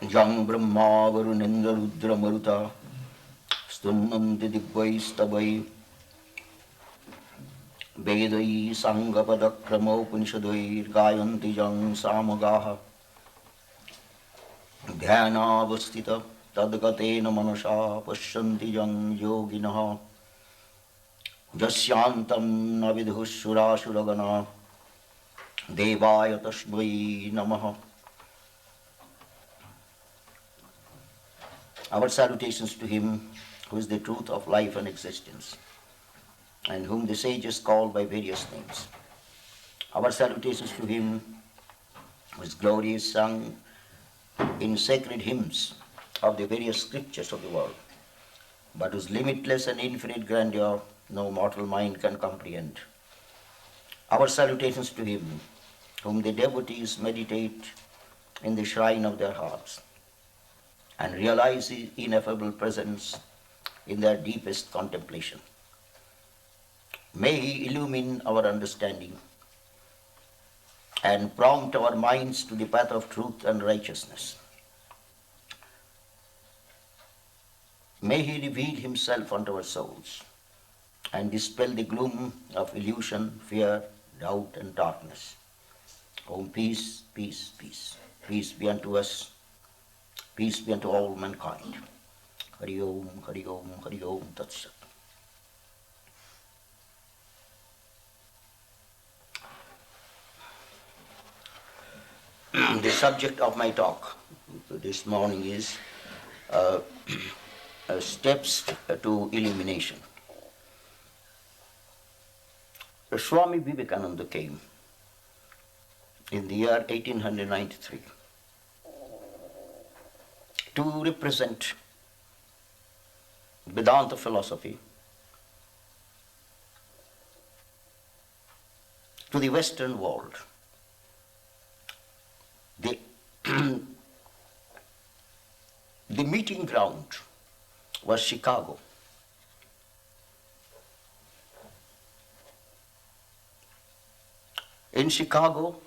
Jang Brahma Varunendra Rudra Maruta Stunnanti Digvaistavai Vedai Sangapada Upanishadai Gayanti Jang Samagaha Dhyanavastita Tadgatena Manasa Pashyanti Jang Yoginaha Jasyantam Navidhusurashuragana Devaya Tasmai Namaha. Our salutations to him who is the truth of life and existence, and whom the sages call by various names. Our salutations to him whose glory is sung in sacred hymns of the various scriptures of the world, but whose limitless and infinite grandeur no mortal mind can comprehend. Our salutations to him whom the devotees meditate in the shrine of their hearts and realize his ineffable presence in their deepest contemplation. May he illumine our understanding and prompt our minds to the path of truth and righteousness. May he reveal himself unto our souls and dispel the gloom of illusion, fear, doubt, and darkness. Om peace, peace, peace. Peace be unto us. Peace be unto all mankind. Hari Om, Hari Om, Hari Om, Tat Sat. The subject of my talk this morning is steps to illumination. Swami Vivekananda came in the year 1893 to represent Vedanta philosophy to the Western world. The meeting ground was Chicago. In Chicago,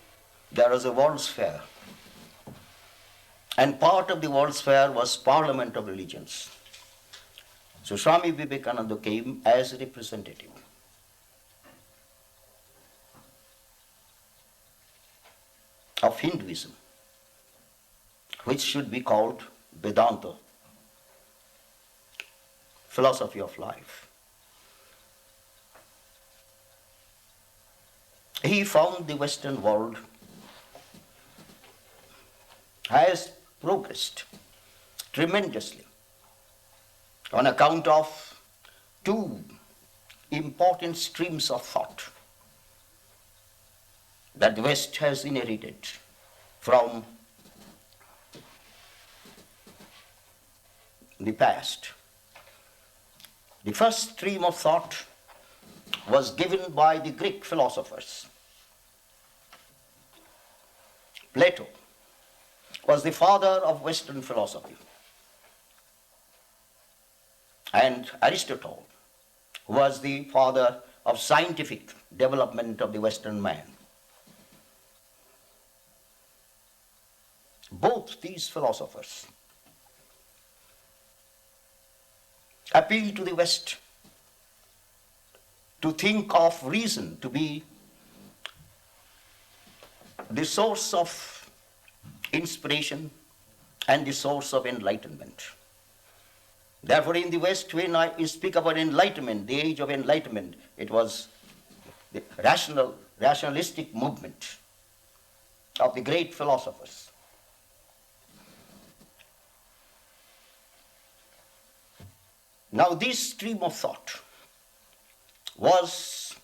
there was a World's Fair. And part of the World's Fair was Parliament of Religions. So Swami Vivekananda came as a representative. Of Hinduism, which should be called Vedanta, philosophy of life. He found the Western world has progressed tremendously on account of two important streams of thought that the West has inherited from the past. The first stream of thought was given by the Greek philosophers. Plato was the father of Western philosophy, and Aristotle was the father of scientific development of the Western man. Both these philosophers appeal to the West to think of reason to be the source of inspiration and the source of enlightenment. Therefore, in the West, when I speak about enlightenment, the age of enlightenment, it was the rationalistic movement of the great philosophers. Now, this stream of thought was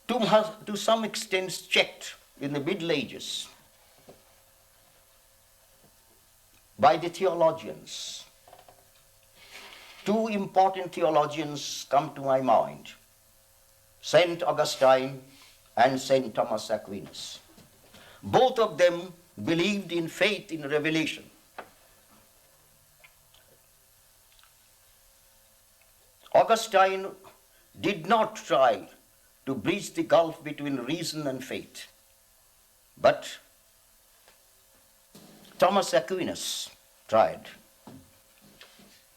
to some extent checked in the Middle Ages by the theologians. Two important theologians come to my mind, Saint Augustine and Saint Thomas Aquinas. Both of them believed in faith in revelation. Augustine did not try to bridge the gulf between reason and faith, but Thomas Aquinas tried.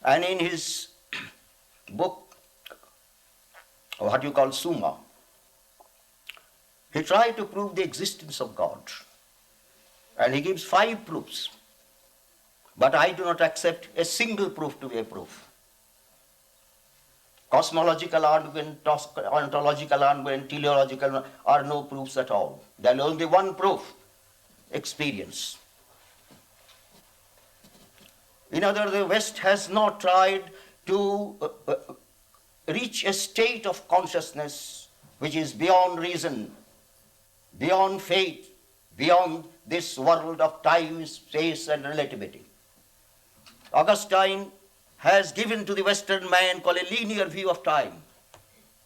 And in his book, what you call Summa, he tried to prove the existence of God. And he gives 5 proofs. But I do not accept a single proof to be a proof. Cosmological argument, ontological argument, teleological are no proofs at all. There is only one proof: experience. In other words, the West has not tried to reach a state of consciousness which is beyond reason, beyond faith, beyond this world of time, space, and relativity. Augustine has given to the Western man called a linear view of time.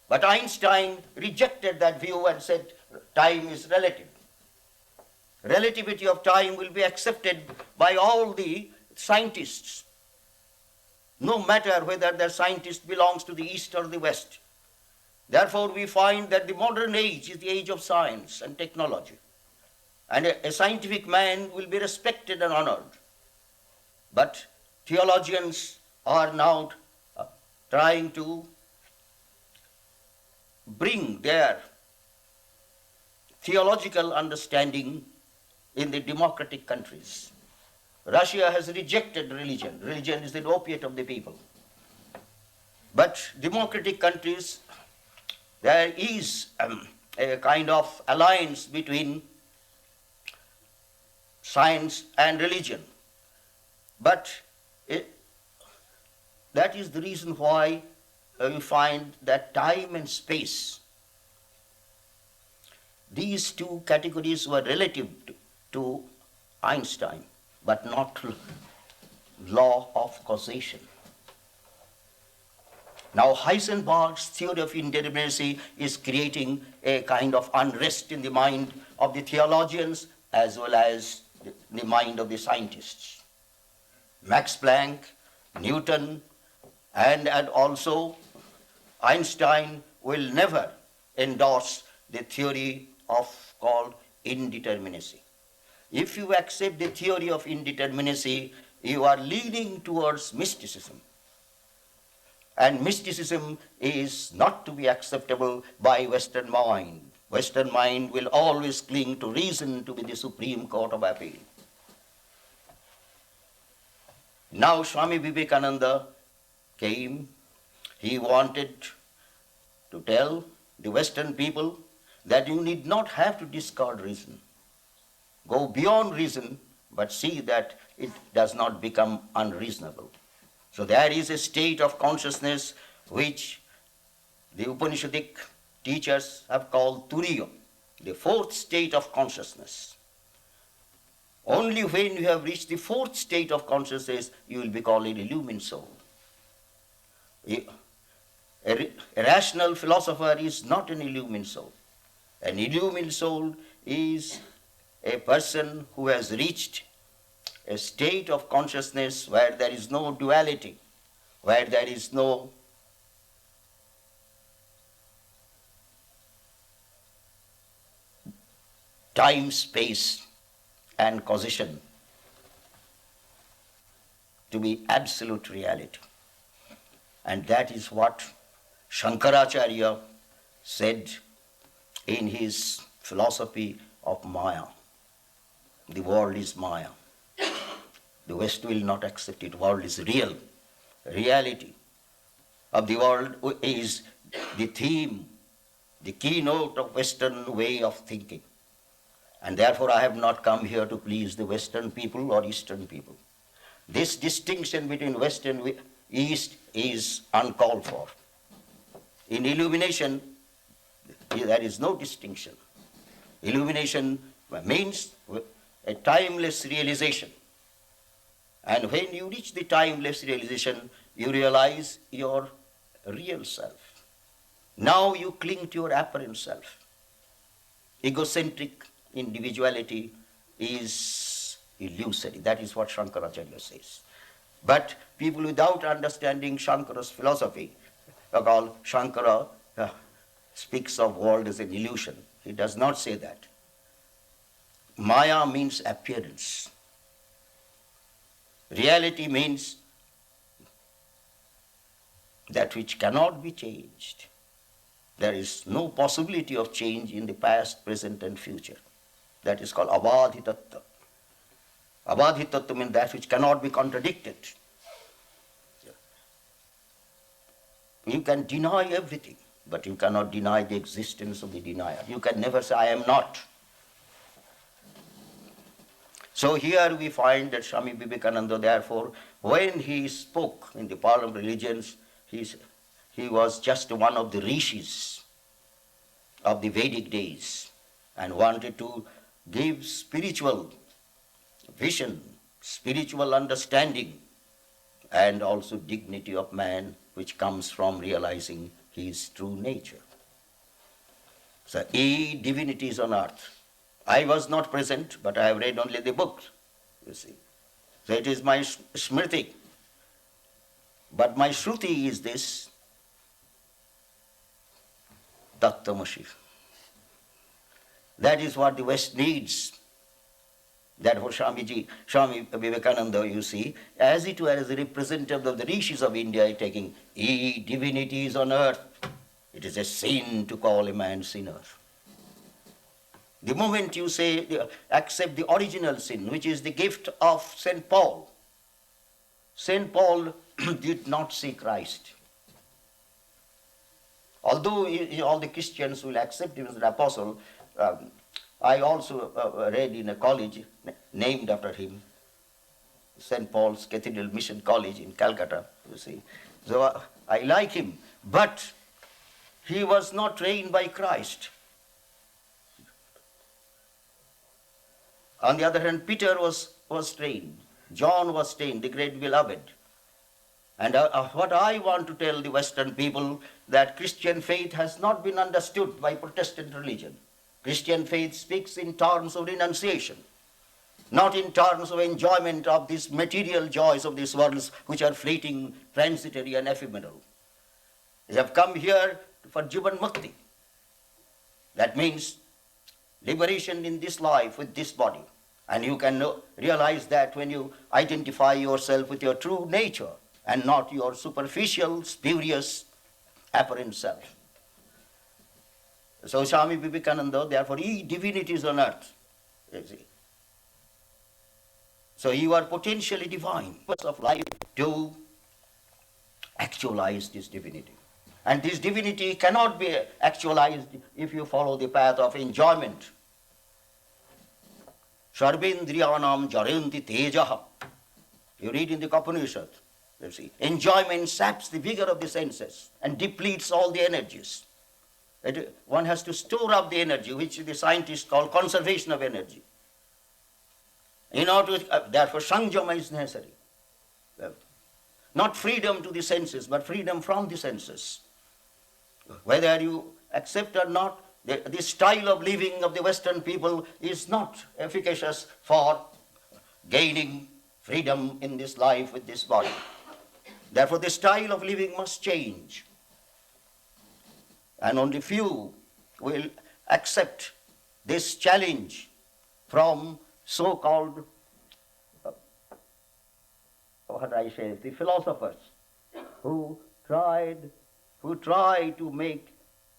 But Einstein rejected that view and said time is relative. Relativity of time will be accepted by all the scientists, no matter whether the scientist belongs to the East or the West. Therefore, we find that the modern age is the age of science and technology. And a scientific man will be respected and honored. But theologians are now trying to bring their theological understanding in the democratic countries. Russia has rejected religion. Religion is the opiate of the people. But democratic countries, there is a kind of alliance between science and religion. But that is the reason why we find that time and space, these two categories were relative to Einstein, but not law of causation. Now Heisenberg's theory of indeterminacy is creating a kind of unrest in the mind of the theologians as well as the mind of the scientists. Max Planck, Newton, and also Einstein will never endorse the theory of called indeterminacy. If you accept the theory of indeterminacy, you are leaning towards mysticism. And mysticism is not to be acceptable by Western mind. Western mind will always cling to reason to be the supreme court of appeal. Now Swami Vivekananda came. He wanted to tell the Western people that you need not have to discard reason. Go beyond reason, but see that it does not become unreasonable. So there is a state of consciousness which the Upanishadic teachers have called Turiya, the 4th state of consciousness. Only when you have reached the 4th state of consciousness, you will be called an illumined soul. A rational philosopher is not an illumined soul. An illumined soul is a person who has reached a state of consciousness where there is no duality, where there is no time, space, and causation to be absolute reality. And that is what Shankaracharya said in his philosophy of Maya. The world is Maya. The West will not accept it. The world is real. Reality of the world is the theme, the keynote of Western way of thinking. And therefore I have not come here to please the Western people or Eastern people. This distinction between West and East is uncalled for. In illumination, there is no distinction. Illumination means a timeless realization. And when you reach the timeless realization, you realize your real self. Now you cling to your apparent self. Egocentric individuality is illusory. That is what Shankaracharya says. But people without understanding Shankara's philosophy, called Shankara speaks of world as an illusion. He does not say that. Maya means appearance. Reality means that which cannot be changed. There is no possibility of change in the past, present and future. That is called abadhitattva. Abadhitattva means that which cannot be contradicted. You can deny everything, but you cannot deny the existence of the denier. You can never say, I am not. So here we find that Swami Vivekananda, therefore, when he spoke in the Parliament of Religions, he was just one of the rishis of the Vedic days and wanted to give spiritual vision, spiritual understanding, and also dignity of man, which comes from realizing his true nature. So, ye divinities on earth. I was not present, but I have read only the books, you see. So it is my smriti. But my shruti is this, Tattvamasi. That is what the West needs. That was Swami Vivekananda, you see, as it were as a representative of the rishis of India, taking ye divinities on earth. It is a sin to call a man sinner. The moment you say, accept the original sin, which is the gift of St. Paul. St. Paul did not see Christ. Although all the Christians will accept him as an apostle, I also read in a college named after him, St. Paul's Cathedral Mission College in Calcutta, you see. So I like him, but he was not trained by Christ. On the other hand, Peter was trained. John was trained, the great beloved. And what I want to tell the Western people, that Christian faith has not been understood by Protestant religion. Christian faith speaks in terms of renunciation, not in terms of enjoyment of these material joys of this world, which are fleeting, transitory and ephemeral. They have come here for Jivan Mukti. That means liberation in this life with this body. And you can realize that when you identify yourself with your true nature and not your superficial, spurious, apparent self. So Swami Vivekananda, therefore, ye divinities on earth. You see. So you are potentially divine. Purpose of life to actualize this divinity. And this divinity cannot be actualized if you follow the path of enjoyment. Sarvendriyanam jaranti tejaha. You read in the Upanishad, you see. Enjoyment saps the vigor of the senses and depletes all the energies. One has to store up the energy, which the scientists call conservation of energy. In order to, therefore, sanjama is necessary. Not freedom to the senses, but freedom from the senses. Whether you accept or not, the style of living of the Western people is not efficacious for gaining freedom in this life with this body. Therefore, the style of living must change. And only few will accept this challenge from so-called, the philosophers who try to make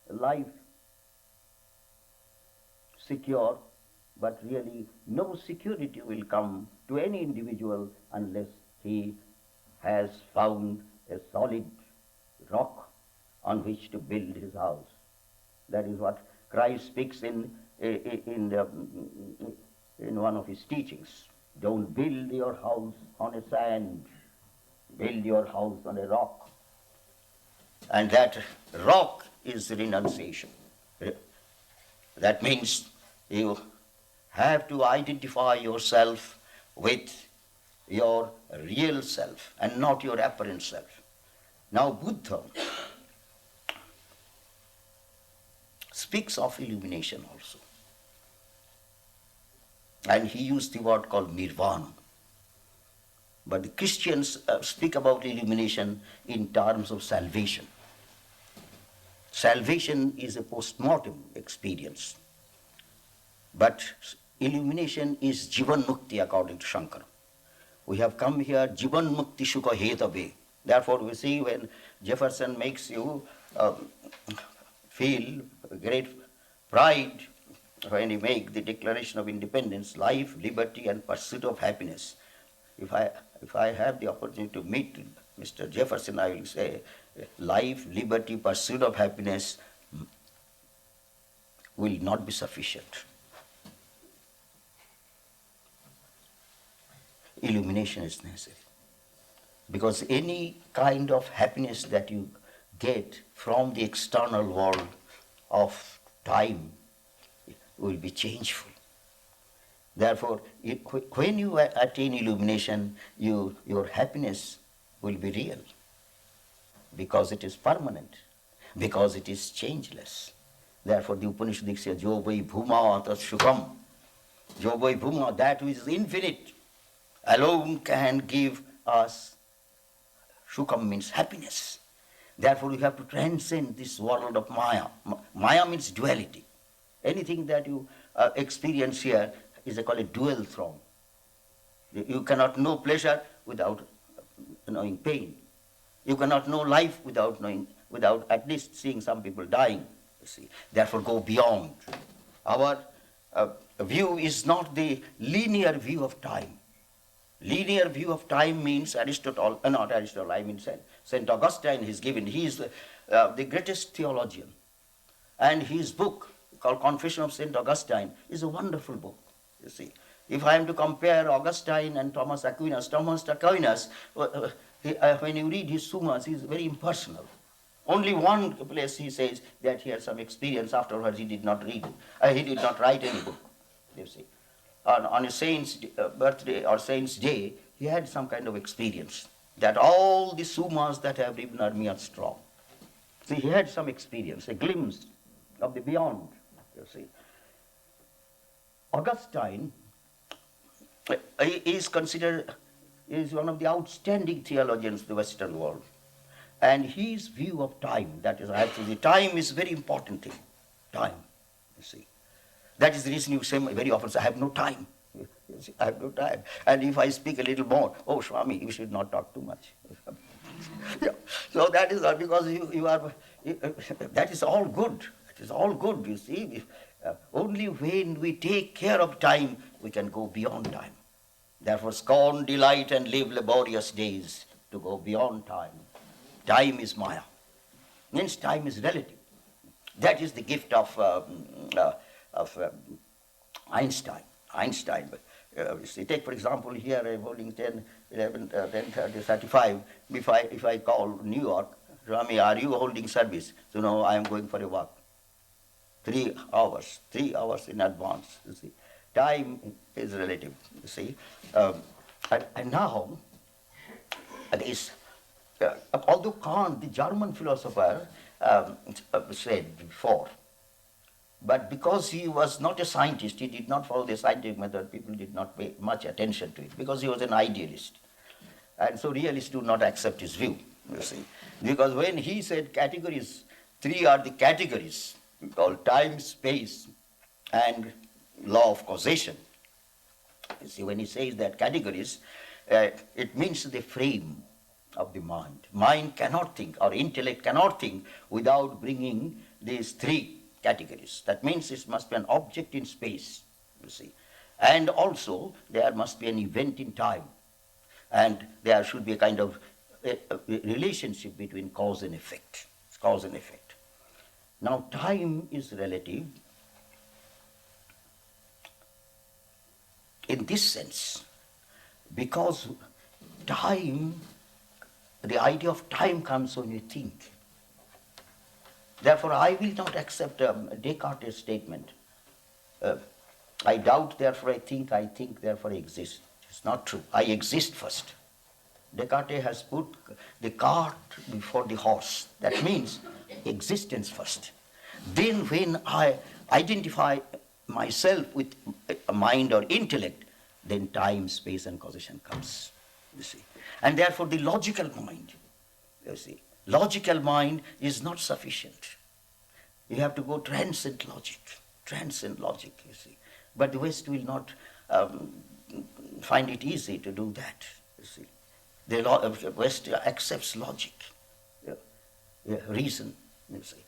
life secure, but really no security will come to any individual unless he has found a solid rock on which to build his house. That is what Christ speaks in one of his teachings. Don't build your house on a sand, build your house on a rock. And that rock is renunciation. That means you have to identify yourself with your real self and not your apparent self. Now Buddha speaks of illumination also. And he used the word called nirvana. But the Christians speak about illumination in terms of salvation. Salvation is a post-mortem experience. But illumination is jivan mukti according to Shankara. We have come here, Jivan Mukti Shuka Hetave. Therefore, we see when Jefferson makes you feel great pride when he makes the Declaration of Independence, life, liberty, and pursuit of happiness. If I have the opportunity to meet Mr. Jefferson, I will say, life, liberty, pursuit of happiness will not be sufficient. Illumination is necessary. Because any kind of happiness that you get from the external world of time will be changeful. Therefore, when you attain illumination, your happiness will be real, because it is permanent, because it is changeless. Therefore, the Upanishad says, Jo vai bhuma tat shukam. Jo vai bhuma, that which is infinite, alone can give us. Shukam means happiness. Therefore, you have to transcend this world of Maya. Maya means duality. Anything that you experience here is called a dual throng. You cannot know pleasure without knowing pain. You cannot know life without at least seeing some people dying. You see. Therefore, go beyond. Our view is not the linear view of time. Linear view of time means Aristotle, not Aristotle, I mean St. Augustine is given. He is the greatest theologian. And his book, called Confession of St. Augustine, is a wonderful book, you see. If I am to compare Augustine and Thomas Aquinas, when you read his Summas, he is very impersonal. Only one place he says that he had some experience, afterwards he did not read it. He did not write any book, you see. On a saint's birthday or saint's day, he had some kind of experience that all the Summas that have written are mere straw. See, he had some experience, a glimpse of the beyond, you see. Augustine is considered is one of the outstanding theologians of the Western world. And his view of time, that is, actually, time is a very important thing. Time, you see. That is the reason you say very often, I have no time. You see, I have no time. And if I speak a little more, oh, Swami, you should not talk too much. Yeah. So that is not because you are, that is all good. That is all good, you see. Only when we take care of time, we can go beyond time. Therefore, scorn, delight, and live laborious days to go beyond time. Time is Maya. Means time is relative. That is the gift of Einstein. You see, take for example here, I'm holding 10, 11, 10, 30, 35. If I call New York, Swami, are you holding service? So no, I am going for a walk. 3 hours in advance, you see. Time is relative, you see. And now, this, although Cant, the German philosopher, said before, but because he was not a scientist, he did not follow the scientific method, people did not pay much attention to it, because he was an idealist. And so realists do not accept his view, you see. Because when he said categories, 3 are the categories, called time, space, and law of causation. You see, when he says that categories, it means the frame of the mind. Mind cannot think, or intellect cannot think without bringing these 3 categories. That means it must be an object in space, you see. And also there must be an event in time. And there should be a kind of a relationship between cause and effect. Cause and effect. Now time is relative in this sense, because time, the idea of time comes when you think. Therefore, I will not accept Descartes' statement. I doubt, therefore I think, therefore I exist. It's not true. I exist first. Descartes has put the cart before the horse. That means existence first. Then when I identify myself with a mind or intellect, then time, space, and causation comes, you see. And therefore the logical mind, you see, logical mind is not sufficient. You have to go transcend logic, you see. But the West will not find it easy to do that. You see, the West accepts logic, reason. You see,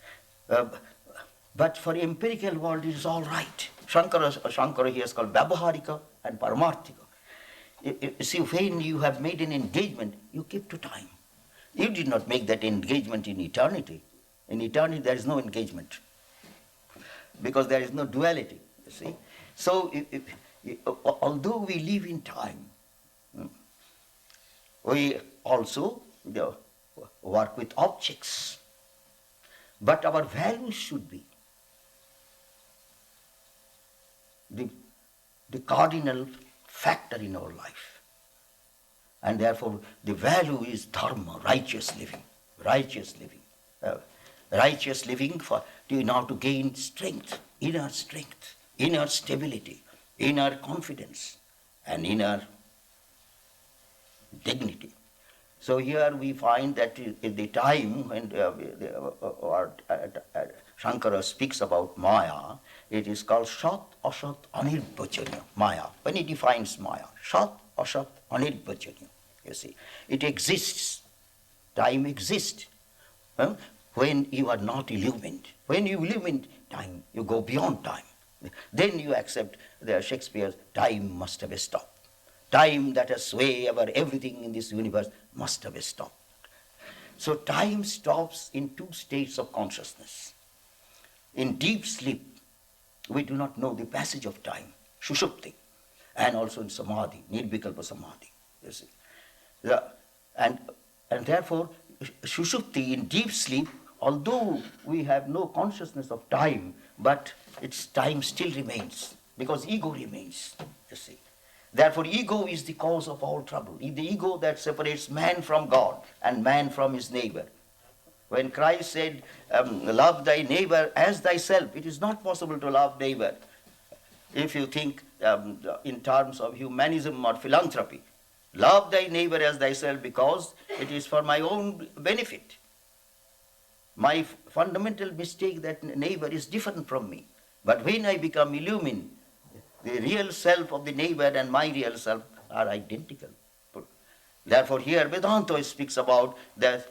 but for the empirical world, it is all right. Shankara here is called Vyavaharika and Paramarthika. You see, when you have made an engagement, you keep to time. You did not make that engagement in eternity. In eternity, there is no engagement because there is no duality. You see, so although we live in time, we also work with objects, but our values should be the cardinal factor in our life. And therefore, the value is dharma, righteous living. Righteous living. Righteous living for now to gain strength, inner stability, inner confidence, and inner dignity. So here we find that in the time when Shankara speaks about Maya, it is called Shat Ashat Anirvachanya, Maya. When he defines Maya, Shat Ashat Anirvachanya, you see, it exists. Time exists. When you are not illumined. When you illumine time, you go beyond time. Then you accept the Shakespeare's time must have stopped. Time that has sway over everything in this universe must have stopped. So time stops in two states of consciousness. In deep sleep, we do not know the passage of time, Shushupti, and also in Samadhi, Nirvikalpa Samadhi. You see. And therefore, Shushupti, in deep sleep, although we have no consciousness of time, but its time still remains, because ego remains, you see. Therefore, ego is the cause of all trouble. The ego that separates man from God and man from his neighbor. When Christ said, love thy neighbor as thyself, it is not possible to love neighbor if you think in terms of humanism or philanthropy. Love thy neighbor as thyself because it is for my own benefit. My fundamental mistake that neighbor is different from me. But when I become illumined, the real self of the neighbor and my real self are identical. Therefore, here Vedanta speaks about that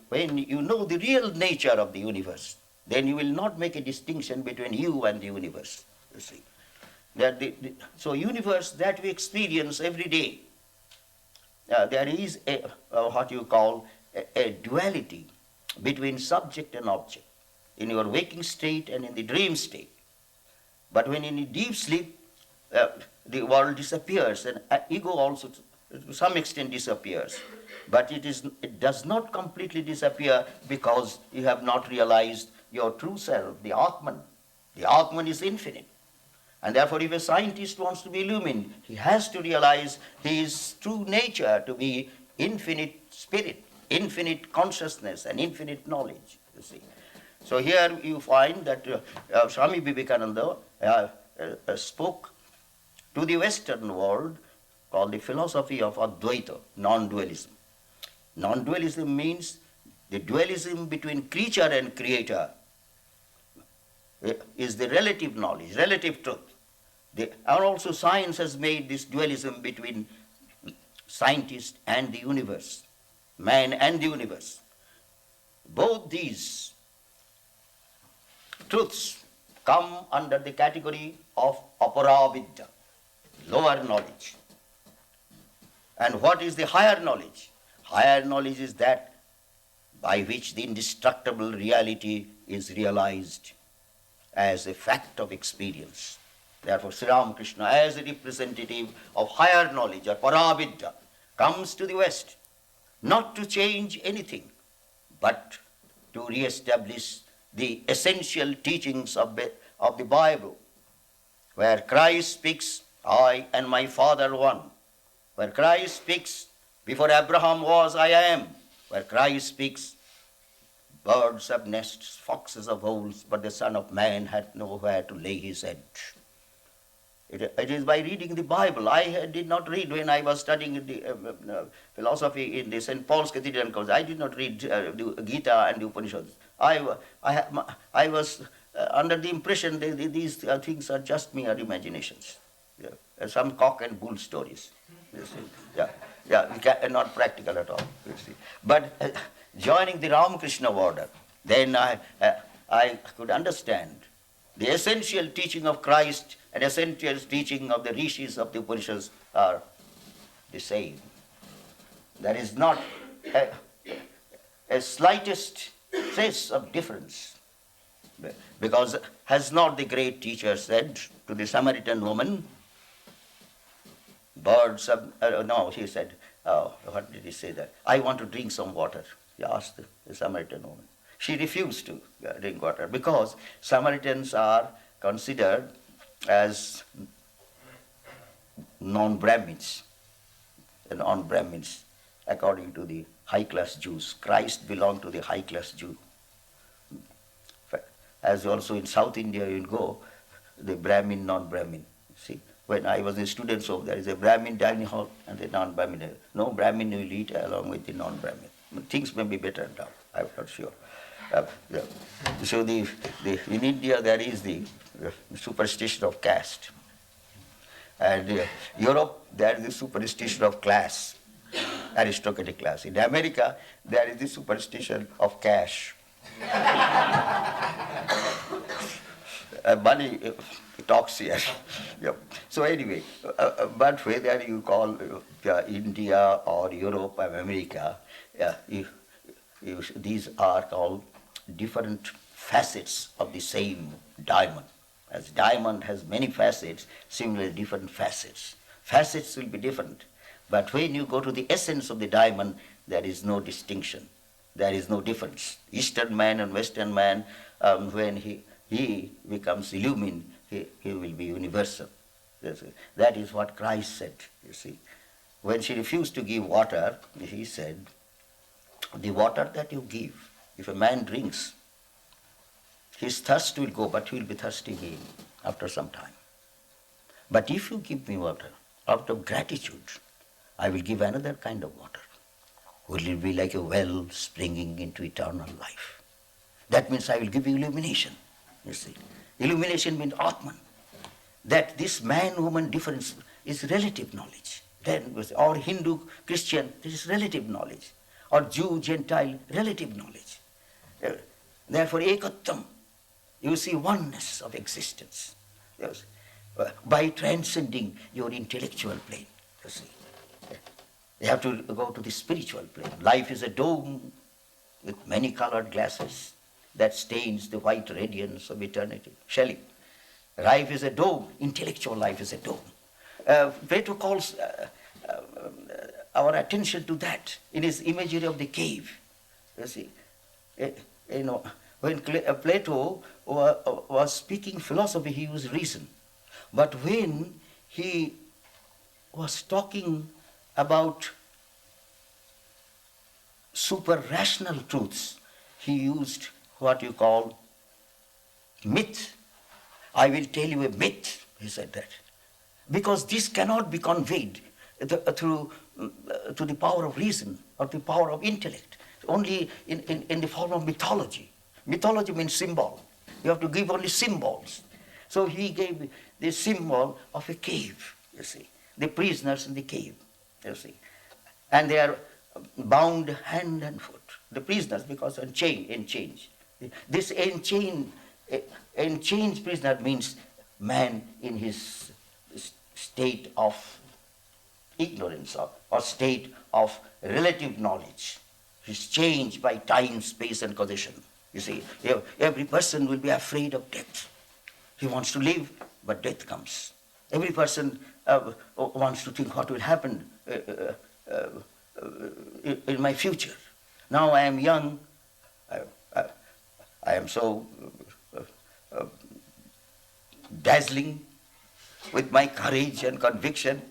when you know the real nature of the universe, then you will not make a distinction between you and the universe. You see, so universe that we experience every day, there is what you call a duality between subject and object in your waking state and in the dream state. But when in a deep sleep, the world disappears, and ego also to some extent disappears. But it does not completely disappear because you have not realized your true self, the Atman. The Atman is infinite. And therefore, if a scientist wants to be illumined, he has to realize his true nature to be infinite spirit, infinite consciousness, and infinite knowledge, you see. So here you find that Swami Vivekananda spoke to the Western world called the philosophy of Advaita, non-dualism. Non-dualism means the dualism between creature and creator is the relative knowledge, relative truth. And also science has made this dualism between scientist and the universe, man and the universe. Both these truths come under the category of aparavidya, lower knowledge. And what is the higher knowledge? Higher knowledge is that by which the indestructible reality is realized as a fact of experience. Therefore, Sri Ramakrishna, as a representative of higher knowledge or paravidya, comes to the West not to change anything, but to re-establish the essential teachings of the Bible, where Christ speaks, I and my Father one. Where Christ speaks, before Abraham was, I am. Where Christ speaks, birds have nests, foxes have holes, but the Son of Man had nowhere to lay his head. It is by reading the Bible. I did not read when I was studying the philosophy in the St. Paul's Cathedral College. I did not read the Gita and the Upanishads. I was under the impression that these things are just mere imaginations. some cock and bull stories. You see. Not practical at all. You see. But joining the Ramakrishna order, then I could understand the essential teaching of Christ and essential teaching of the rishis of the Upanishads are the same. There is not a slightest trace of difference. Because has not the great teacher said to the Samaritan woman, birds of, no, he said, what did he say there? I want to drink some water, he asked the Samaritan woman. She refused to drink water because Samaritans are considered as non-Brahmins, according to the high-class Jews. Christ belonged to the high-class Jew. As also in South India you go, the Brahmin, non-Brahmin. See, when I was a student, so there is a Brahmin dining hall and a non-Brahmin. No Brahmin will eat along with the non-Brahmin. Things may be better now, I'm not sure. So in India there is the superstition of caste. And Europe there is the superstition of class, aristocratic class. In America there is the superstition of cash. Money talks here. Yep. So anyway, but whether you call India or Europe or America, these are called different facets of the same diamond. As diamond has many facets, similarly different facets. Facets will be different, but when you go to the essence of the diamond, there is no distinction. There is no difference. Eastern man and Western man, when he becomes illumined, he will be universal. That is what Christ said, you see. When she refused to give water, he said, the water that you give, if a man drinks, his thirst will go, but he will be thirsty again after some time. But if you give me water, out of gratitude, I will give another kind of water. Will it be like a well springing into eternal life? That means I will give you illumination, you see. Illumination means Atman. That this man-woman difference is relative knowledge. Then, or Hindu, Christian, this is relative knowledge. Or Jew, Gentile, relative knowledge. Therefore, ekattam, you see oneness of existence. Yes. By transcending your intellectual plane, you see. You have to go to the spiritual plane. Life is a dome with many colored glasses that stains the white radiance of eternity. Shelley. Life is a dome. Intellectual life is a dome. Plato calls our attention to that in his imagery of the cave. You see, when Plato was speaking philosophy, he used reason. But when he was talking about super-rational truths, he used what you call myth. I will tell you a myth, he said that. Because this cannot be conveyed through to the power of reason or the power of intellect, only in the form of mythology. Mythology means symbol. You have to give only symbols. So he gave the symbol of a cave, you see. The prisoners in the cave, you see. And they are bound hand and foot. The prisoners, because in chains. This enchained prisoner means man in his state of ignorance or state of relative knowledge. He's changed by time, space, and causation. You see, every person will be afraid of death. He wants to live, but death comes. Every person wants to think what will happen in my future. Now I am young. I am so dazzling with my courage and conviction.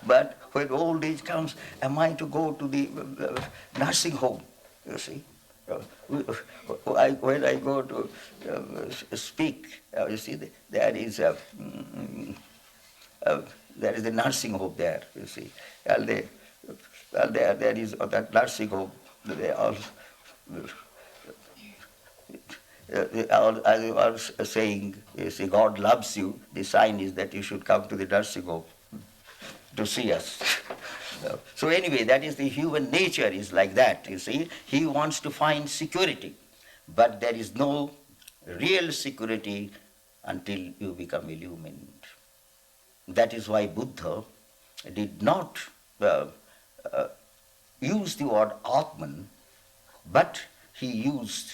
But when old age comes, am I to go to the nursing home? You see, when I go to speak, you see, there is a nursing home there. You see, and there is that nursing home. They all. As I was saying, you see, God loves you. The sign is that you should come to the nursing home. to see us. So anyway, that is the human nature is like that, you see. He wants to find security, but there is no real security until you become illumined. That is why Buddha did not use the word Atman, but he used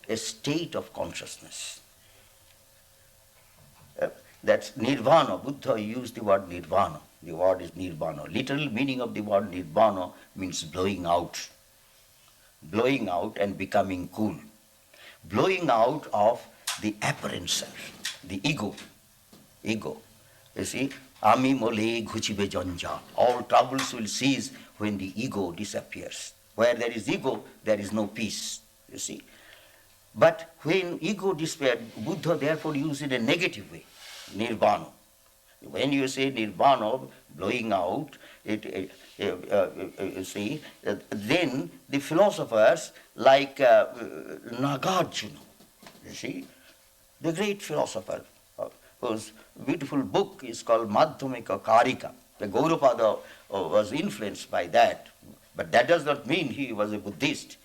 a state of consciousness. That's nirvana. Buddha used the word nirvana. The word is nirvana. Literal meaning of the word nirvana means blowing out. Blowing out and becoming cool. Blowing out of the apparent self, the ego. Ego. You see, ami mole ghuchibe janja. All troubles will cease when the ego disappears. Where there is ego, there is no peace. You see. But when ego disappeared, Buddha therefore used it in a negative way. Nirvana. When you say nirvana, blowing out, you see, then the philosophers like Nagarjuna, you see, the great philosopher, whose beautiful book is called Madhyamika Karika. The Gaudapada was influenced by that, but that does not mean he was a Buddhist.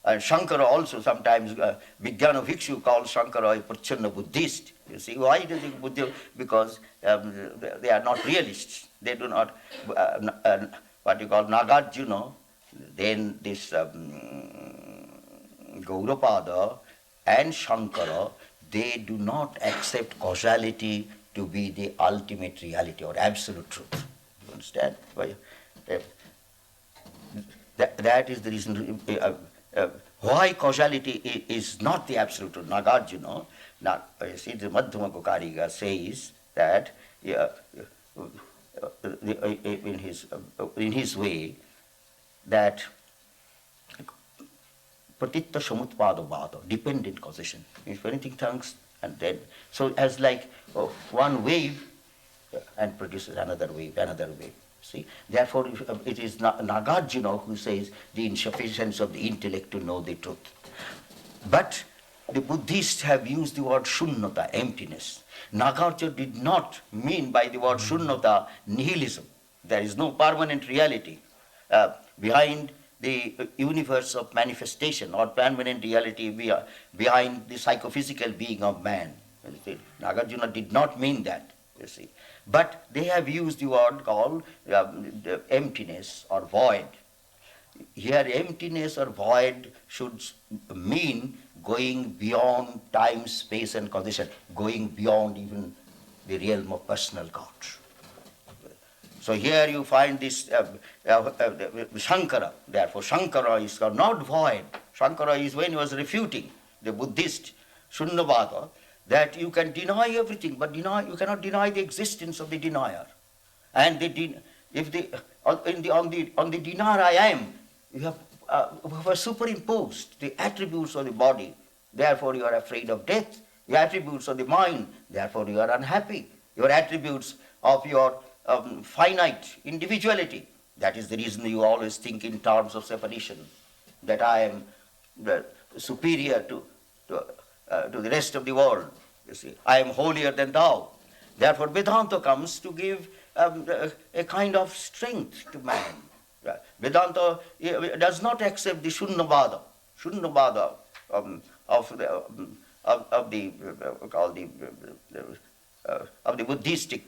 And Shankara also sometimes, Vijnana Bhikshu calls Shankara a Prachanna Buddhist. You see, why does he Buddha? Because they are not realists. They do not, what you call Nagarjuna, then this Gaudapada and Shankara, they do not accept causality to be the ultimate reality or absolute truth. You understand? That is the reason. Why causality is not the absolute truth. Nagarjuna, you see, the Madhyamaka Karika says that in his way that Pratitta Samutpada Vada, dependent causation. If anything turns and then, so as like one wave and produces another wave. See, therefore, it is Nagarjuna who says the insufficiency of the intellect to know the truth. But the Buddhists have used the word shunnata, emptiness. Nagarjuna did not mean by the word shunnata nihilism. There is no permanent reality behind the universe of manifestation or permanent reality behind the psychophysical being of man. Nagarjuna did not mean that, you see. But they have used the word called emptiness or void. Here emptiness or void should mean going beyond time, space and causation, going beyond even the realm of personal God. So here you find this Shankara. Therefore Shankara is not void. Shankara is when he was refuting the Buddhist Shunyavada, that you can deny everything, but you cannot deny the existence of the denier. And on the denier I am, you have superimposed the attributes of the body. Therefore you are afraid of death. The attributes of the mind. Therefore you are unhappy. Your attributes of your finite individuality. That is the reason you always think in terms of separation. That I am superior to the rest of the world. You see, I am holier than thou. Therefore, Vedanta comes to give a kind of strength to man. Vedanta does not accept the Shunyavada of the Buddhistic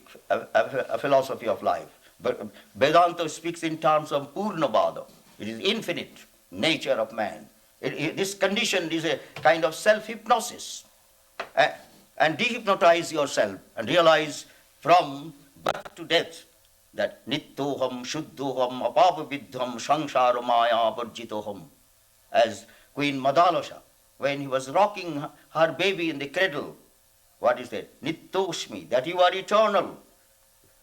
philosophy of life. But Vedanta speaks in terms of Purnavada. It is infinite nature of man. This condition is a kind of self-hypnosis. And dehypnotize yourself and realize from birth to death that nittoham, shuddhoham, apapaviddham, samsara maya varjitoham. As Queen Madalasha, when he was rocking her baby in the cradle, what is that? Nittoshmi, that you are eternal.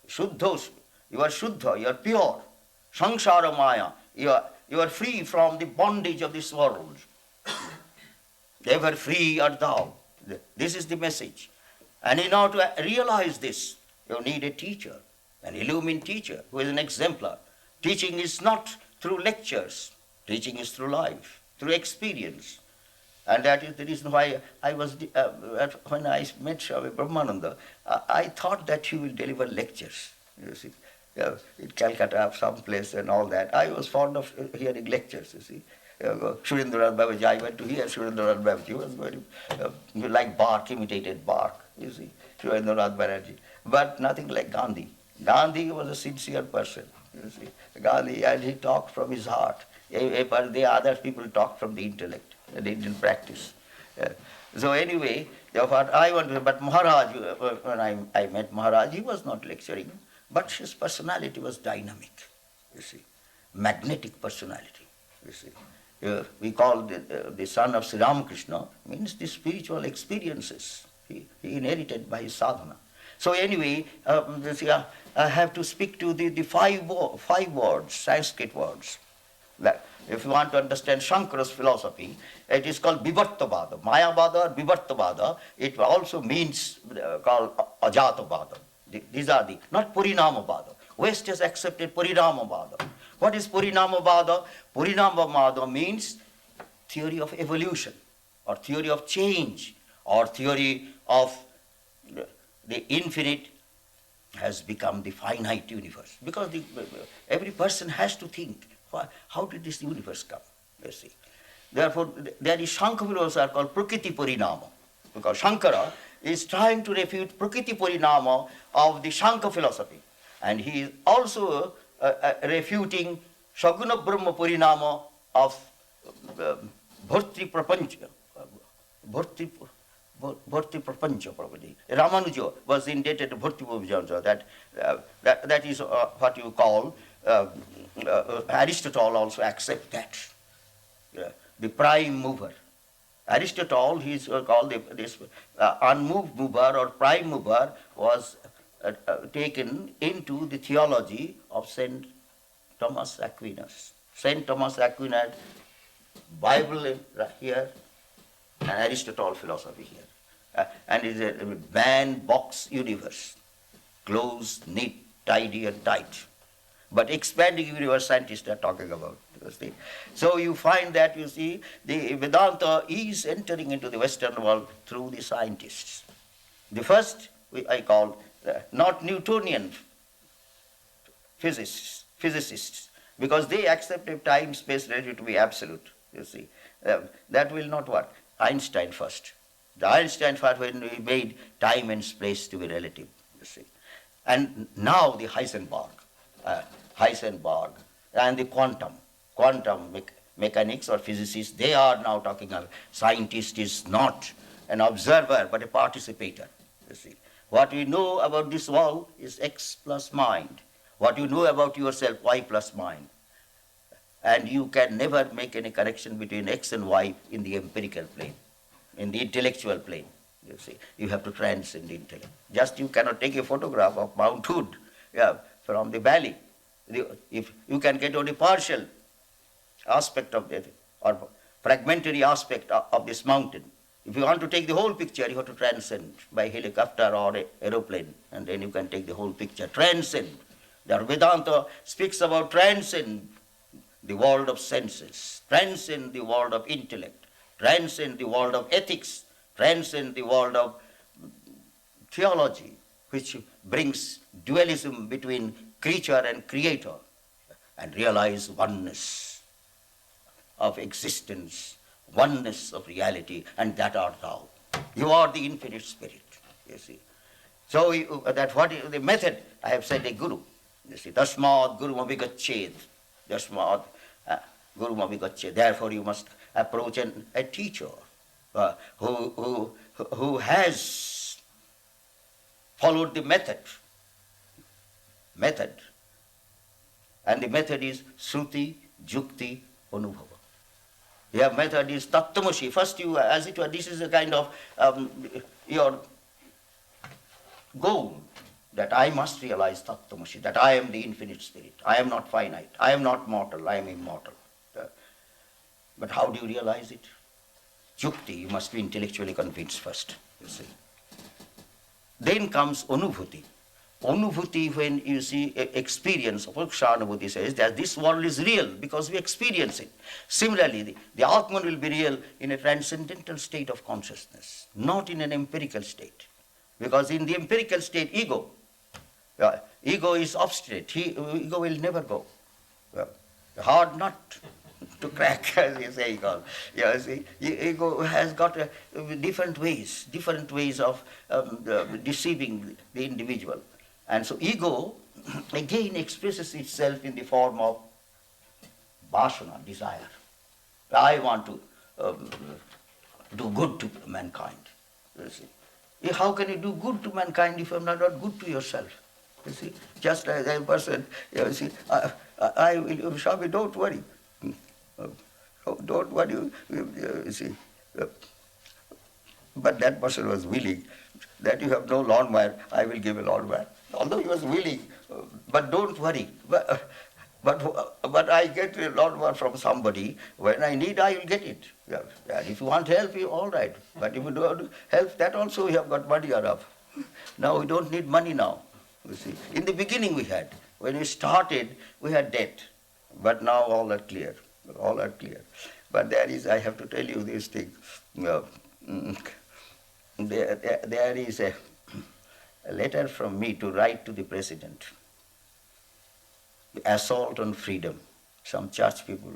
Shuddhoshmi, you are shuddha, you are pure. Samsara maya, you are free from the bondage of this world. Ever free art thou. This is the message. And in order to realize this, you need a teacher, an illumined teacher who is an exemplar. Teaching is not through lectures. Teaching is through life, through experience. And that is the reason why I was, when I met Swami Brahmananda, I thought that he will deliver lectures. You see, in Calcutta, someplace and all that. I was fond of hearing lectures, you see. Surendranath Babaji, I went to hear Surendranath Babaji. He was very, like Bach, imitated Bach, you see, Surendranath Banerjee. But nothing like Gandhi. Gandhi was a sincere person, you see. Gandhi, and he talked from his heart. The other people talked from the intellect, the Indian practice. So anyway, what I want to, but Maharaj, when I met Maharaj, he was not lecturing, but his personality was dynamic, you see, magnetic personality, you see. We call the son of Sri Ramakrishna, means the spiritual experiences he inherited by his sadhana. So anyway, I have to speak to the five words, Sanskrit words. If you want to understand Shankara's philosophy, it is called Vivartavada, Mayavada or Vivartavada. It also means called Ajatavada. These are the, not Purinamavada. West has accepted Purinamavada. What is Purinamavada? Purinamavada means theory of evolution, or theory of change, or theory of the infinite has become the finite universe. Because every person has to think, how did this universe come? You see. Therefore, there is Shankara philosophy are called Prakriti Parinama, because Shankara is trying to refute Prakriti Parinama of the Shankara philosophy. And he is also refuting Saguna Brahma Parinama of Bharti Prapancha. Bharti Prapancha, probably. Ramanuja was indebted to Bharti Prapancha. That is what you call, Aristotle also accepts that. The prime mover. Aristotle, he is called this unmoved mover or prime mover, was taken into the theology of Saint Thomas Aquinas. Saint Thomas Aquinas, Bible here, and Aristotle philosophy here. And it is a man-box universe, closed, neat, tidy and tight. But expanding universe scientists are talking about. You see. So you find that, you see, the Vedanta is entering into the Western world through the scientists. The first I call not Newtonian physicists, because they accepted time, space, relative to be absolute. You see, that will not work. Einstein first. The Einstein first, when he made time and space to be relative. You see, and now the Heisenberg and the quantum mechanics or physicists, they are now talking of scientist is not an observer but a participator. You see, what we know about this world is X plus mind. What you know about yourself, Y plus mind. And you can never make any correction between X and Y in the empirical plane, in the intellectual plane. You see, you have to transcend the intellect. Just you cannot take a photograph of Mount Hood from the valley. If you can get only partial aspect of that, or fragmentary aspect of this mountain. If you want to take the whole picture, you have to transcend by helicopter or aeroplane, and then you can take the whole picture. Transcend. The Vedanta speaks about transcend the world of senses, transcend the world of intellect, transcend the world of ethics, transcend the world of theology, which brings dualism between creature and creator, and realize oneness of existence, oneness of reality, and that art thou. You are the infinite spirit, you see. So that what is the method? I have said a guru. You see, tasmad guru abhigached. Tasmad guru abhigached. Therefore you must approach a teacher who has followed the method. And the method is Sruti, Jukti, Anubhava. Your method is Tattvamasi. First you, as it were, this is a kind of your goal, that I must realize Tattvamasi, that I am the infinite spirit. I am not finite. I am not mortal. I am immortal. But how do you realize it? Jukti, you must be intellectually convinced first, you see. Then comes Anubhuti. Anubhuti, when you see experience, Apakshanubhuti says that this world is real because we experience it. Similarly, the Atman will be real in a transcendental state of consciousness, not in an empirical state. Because in the empirical state, ego, Ego is obstinate. Ego will never go. Hard nut to crack, as you say. See, ego has got different ways of deceiving the individual. And so ego again expresses itself in the form of vasana, desire. I want to do good to mankind. You see. How can you do good to mankind if you are not good to yourself? You see, just as a person, you see, I will, Swami, don't worry. Don't worry, you see. But that person was willing that you have no lawnmower, I will give a lawnmower. Although he was willing, but don't worry. But I get a lawnmower from somebody. When I need, I will get it. Yeah. And if you want help, all right. But if you don't help, that also we have got money enough. Now we don't need money now. You see, in the beginning we had. When we started, we had debt. But now all are clear. All are clear. But there is, I have to tell you this thing. There is a letter from me to write to the president. The assault on freedom. Some church people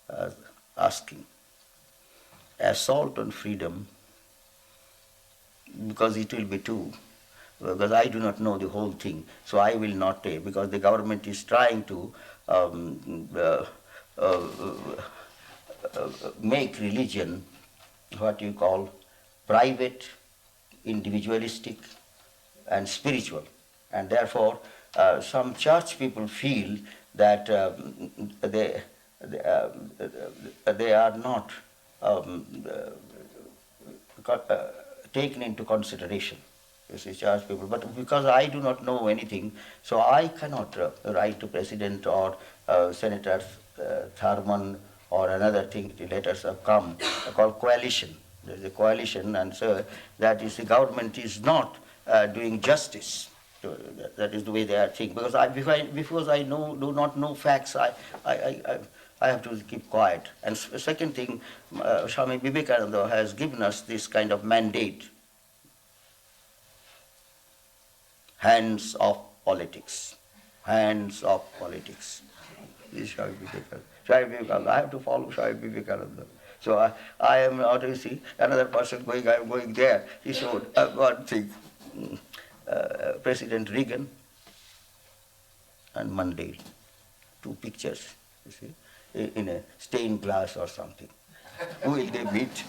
are asking. Assault on freedom, because it will be too. Because I do not know the whole thing, so I will not take, because the government is trying to make religion what you call private, individualistic and spiritual. And therefore, some church people feel that they are not taken into consideration. You see, church people. But because I do not know anything, so I cannot write to President or Senator Thurman or another thing. The letters have come called coalition. There is a coalition, and so that is the government is not doing justice. That is the way they are thinking. Because I do not know facts, I have to keep quiet. And second thing, Swami Vivekananda has given us this kind of mandate. Hands off politics. Hands off politics. This is Swami Vivekananda. Swami Vivekananda. I have to follow Swami Vivekananda. So I am not, you see, another person going, I am going there. He showed one thing. President Reagan and Mandela, two pictures, you see, in a stained glass or something. Who will they meet?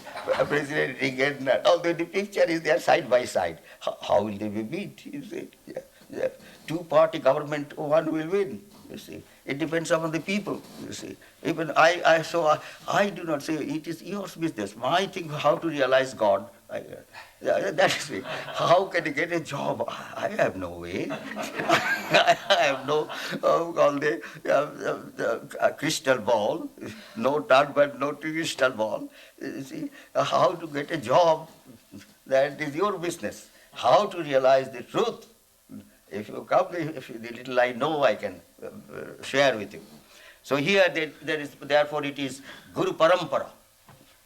President Reagan, although the picture is there side by side. How will they be meet? You see, yeah. Two-party government, one will win. You see, it depends upon the people. You see, even I do not say it is your business. My thing, how to realize God. That is it. How can you get a job? I have no way. I have no crystal ball, no turban, no crystal ball. You see, how to get a job? That is your business. How to realize the truth? If you come, if the little I know, I can share with you. So here there is, therefore it is Guru Parampara.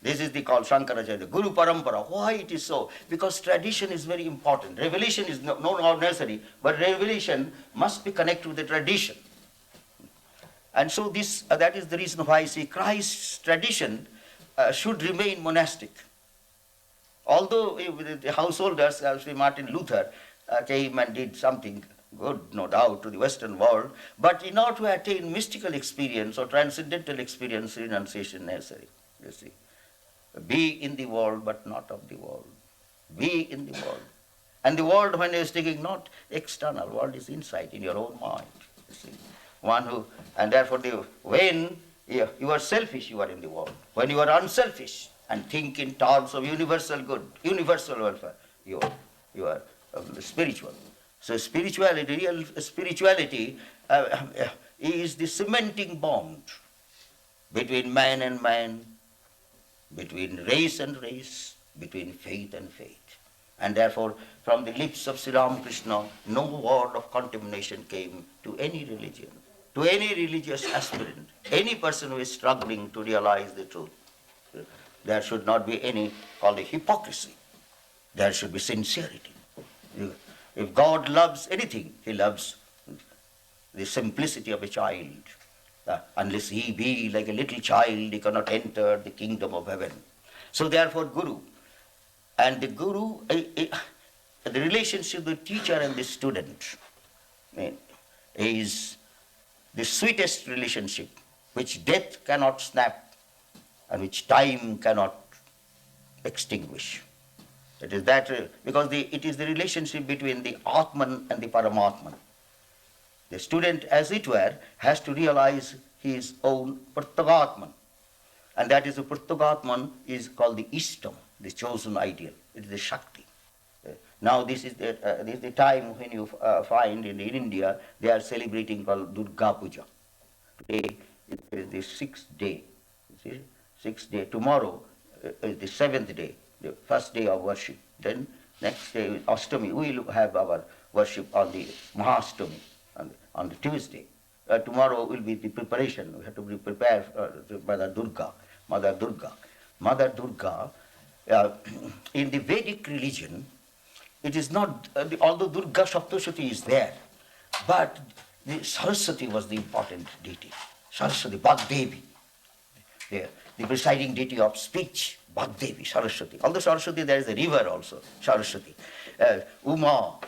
This is the called Shankaracharya, Guru Parampara. Why it is so? Because tradition is very important. Revelation is not necessary, but revelation must be connected with the tradition. And so this that is the reason why I say Christ's tradition should remain monastic. Although the householders, as Martin Luther, came and did something good, no doubt, to the Western world, but in order to attain mystical experience or transcendental experience, renunciation necessary. You see. Be in the world, but not of the world. Be in the world. And the world, when you are speaking, not external, world is inside, in your own mind. You see. And therefore, when you are selfish, you are in the world. When you are unselfish and think in terms of universal good, universal welfare, you are spiritual. So spirituality, real spirituality is the cementing bond between man and man, between race and race, between faith and faith. And therefore, from the lips of Sri Ramakrishna, no word of condemnation came to any religion, to any religious aspirant, any person who is struggling to realize the truth. There should not be any called hypocrisy. There should be sincerity. If God loves anything, he loves the simplicity of a child. Unless he be like a little child, he cannot enter the kingdom of heaven. So therefore, Guru. And the Guru, the relationship with teacher and the student is the sweetest relationship, which death cannot snap and which time cannot extinguish. It is that, because it is the relationship between the Atman and the Paramatman. The student, as it were, has to realize his own Pratyagatman. And that is the Pratyagatman is called the Ishtam, the chosen ideal. It is the Shakti. Now this is the time when you find in India, they are celebrating called Durga Puja. Today is the sixth day. See? Sixth day. Tomorrow is the seventh day, the first day of worship. Then next day is Ashtami. We will have our worship on the Mahastami, on the Tuesday. Tomorrow will be the preparation. We have to be prepared for Mother Durga. Mother Durga. Mother Durga, in the Vedic religion, it is not, although Durga Saptashati is there, but the Saraswati was the important deity. Saraswati, Bhagdevi, the presiding deity of speech, Bhagdevi, Saraswati. Although Saraswati, there is a river also, Saraswati. Uma,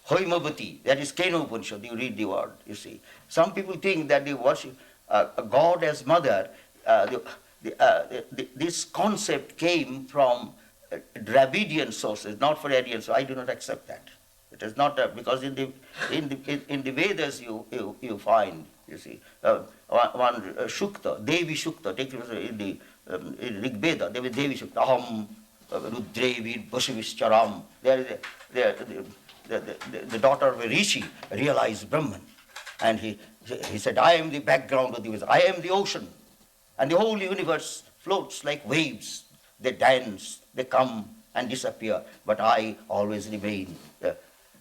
Hoimavati, that is Kena Upanishad, you read the word, you see. Some people think that they worship a God as mother. This concept came from Dravidian sources, not for Aryan, so I do not accept that. It is not because in the Vedas you find, you see, one Shukta, Devi Shukta, take in the in Rig Veda, there is Devi Shukta, Aham Rudrevi Bhasavishcharam. The daughter of a rishi realized Brahman, and he said, I am the background of the universe, I am the ocean, and the whole universe floats like waves. They dance, they come and disappear, but I always remain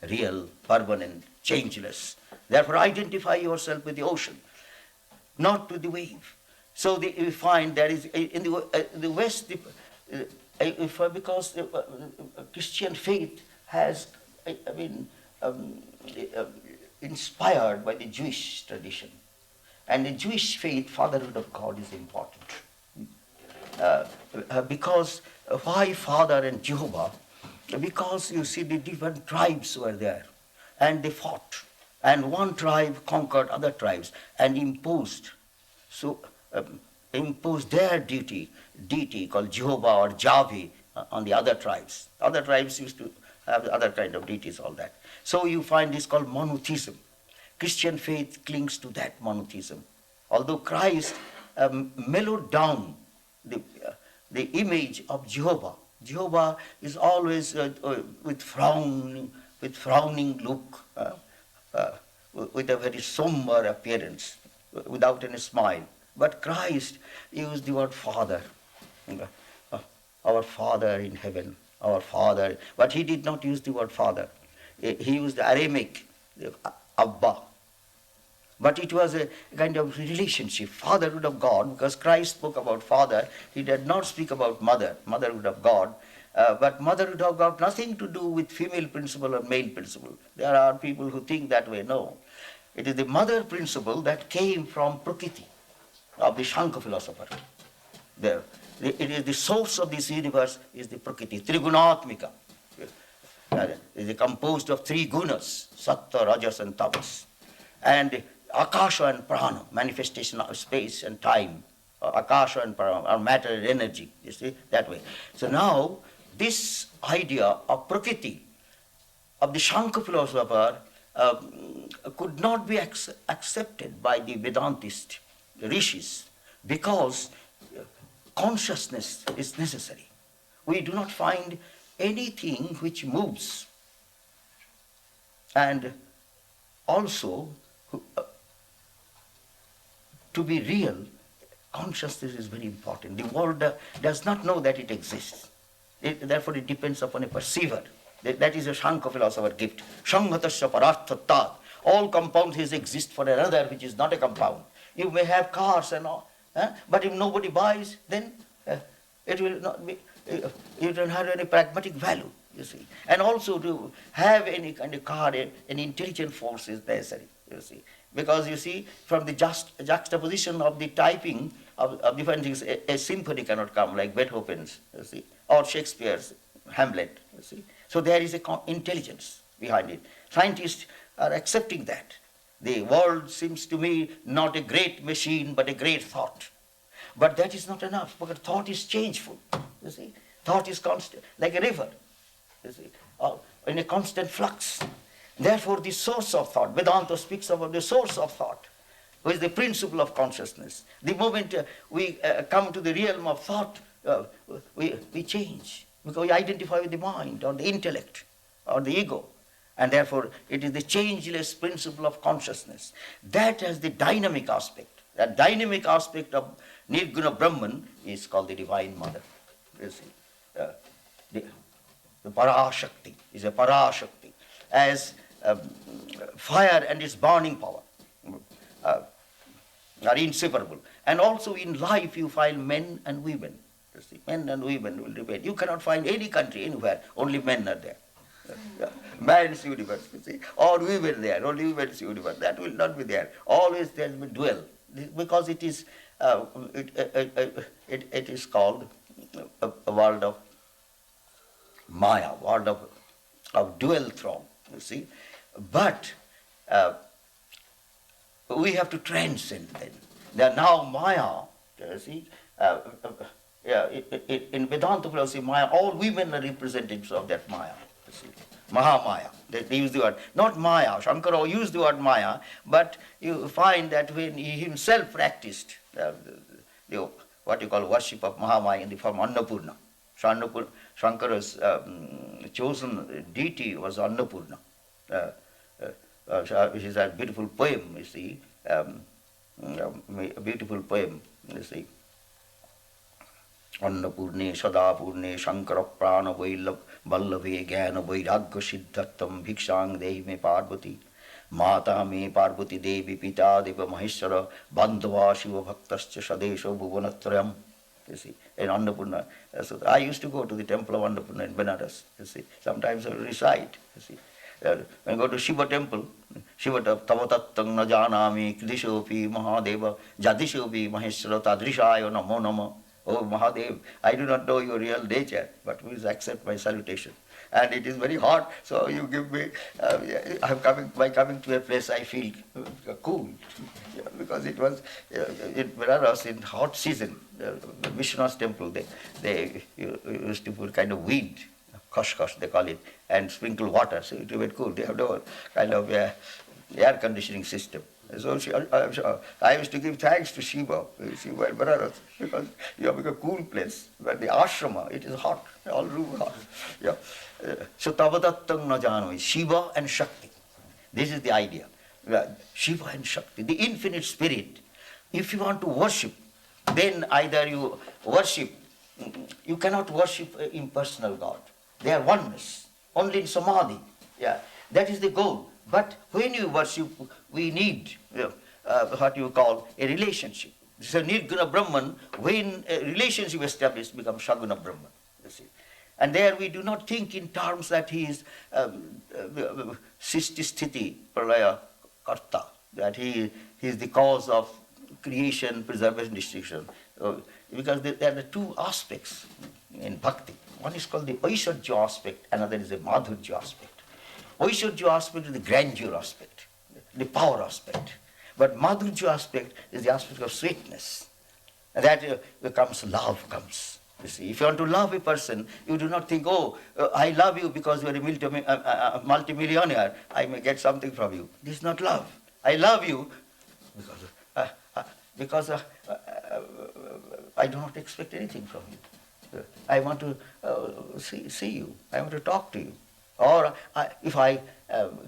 real, permanent, changeless. Therefore, identify yourself with the ocean, not with the wave. So we find there is in the West, because Christian faith has been inspired by the Jewish tradition, and the Jewish faith, fatherhood of God is important. Because why Father and Jehovah? Because you see the different tribes were there, and they fought, and one tribe conquered other tribes and imposed their deity called Jehovah or Javi on the other tribes. Other tribes used to have other kind of deities, all that. So you find this called monotheism. Christian faith clings to that monotheism. Although Christ mellowed down the image of Jehovah. Jehovah is always with frowning look, with a very somber appearance, without any smile. But Christ used the word Father. Our Father in heaven, our Father. But he did not use the word Father. He used the Aramaic, Abba. But it was a kind of relationship, fatherhood of God, because Christ spoke about Father. He did not speak about motherhood of God. But motherhood of God, nothing to do with female principle or male principle. There are people who think that way. No. It is the mother principle that came from Prakriti, of the Shankar philosopher. It is the source of this universe, is the Prakriti, Trigunatmika. It is composed of three gunas, Sattva, Rajas and Tamas. And Akasha and Prana, manifestation of space and time. Akasha and Prana are matter and energy, you see, that way. So now, this idea of Prakriti, of the Shankar philosopher, could not be accepted by the Vedantist rishis, because consciousness is necessary. We do not find anything which moves. And also, to be real, consciousness is very important. The world does not know that it exists. Therefore, it depends upon a perceiver. That is a Shankar philosopher gift. Shangatasya pararthatat. All compound things exist for another which is not a compound. You may have cars and all, but if nobody buys, then it will not be. You don't have any pragmatic value. you see. And also to have any kind of card, an intelligent force is necessary, you see. Because you see, from the juxtaposition of the typing of different things, a symphony cannot come like Beethoven's, you see, or Shakespeare's Hamlet, you see. So there is a intelligence behind it. Scientists are accepting that. The world seems to me not a great machine, but a great thought. But that is not enough, because thought is changeful, you see. Thought is constant, like a river, you see, in a constant flux. Therefore, the source of thought, Vedanta speaks about the source of thought, who is the principle of consciousness. The moment we come to the realm of thought, we change, because we identify with the mind or the intellect or the ego. And therefore, it is the changeless principle of consciousness. That has the dynamic aspect. That dynamic aspect of Nirguna Brahman is called the Divine Mother. You see, the Parashakti is a Parashakti. As fire and its burning power are inseparable. And also in life you find men and women. You see, men and women will remain. You cannot find any country anywhere, only men are there. Man's universe, you see, or women there, only women's universe. That will not be there. Always there will be dual, because it is it is called a world of Maya, world of dual throne, you see. But we have to transcend then. There are now Maya, you see. In Vedanta philosophy, Maya, all women are representatives of that Maya. You see. Mahamaya, they use the word, not Maya. Shankara used the word Maya, but you find that when he himself practiced what you call worship of Mahamaya in the form Annapurna. Shankara's chosen deity was Annapurna, which is a beautiful poem, you see, a beautiful poem, you see. Annapurne, Sadapurne, Shankara Prana Vallave Gyana Vairagya Siddhartam Bhikshang Dehi Me Parvati Mata Me Parvati Devi Pita Deva Maheshwara Bandhava Shiva Bhaktascha Sadesho Bhuvanatrayam. You see, in Annapurna. So I used to go to the temple of Annapurna in Benares, you see. Sometimes I would recite, you see. When I go to Shiva temple, Shiva Tavatattang Najanami Kridishopi Mahadeva Jadishopi Maheshwara Tadrishaya Namo Namo. Oh Mahadev, I do not know your real nature, but please accept my salutation. And it is very hot, so you give me, by coming to a place I feel cool. Because it was in Benares in hot season, Vishnu's temple, they used to put kind of weed, kashkash they call it, and sprinkle water, so it was cool. They have no kind of air conditioning system. So I used to give thanks to Shiva and Benares, because you have a cool place. But the ashrama, it is hot, all room hot. Yeah. So Tavadattang Najano is Shiva and Shakti. This is the idea. Shiva and Shakti, the infinite spirit. If you want to worship, then either you worship, you cannot worship impersonal God. They are oneness, only in Samadhi. Yeah. That is the goal. But when you worship, we need what you call a relationship. So Nirguna Brahman, when a relationship established, becomes Shaguna Brahman. You see. And there we do not think in terms that he is Sisti Sthiti Pralaya Karta, that he is the cause of creation, preservation, destruction. Because there are two aspects in bhakti. One is called the Aishwarya aspect, another is the Madhurya aspect. Aishwarya aspect is the grandeur aspect, the power aspect. But Madhurya aspect is the aspect of sweetness. And that becomes love comes. You see, if you want to love a person, you do not think, oh, I love you because you are a multimillionaire, I may get something from you. This is not love. I love you because I do not expect anything from you. I want to see you. I want to talk to you. Or if I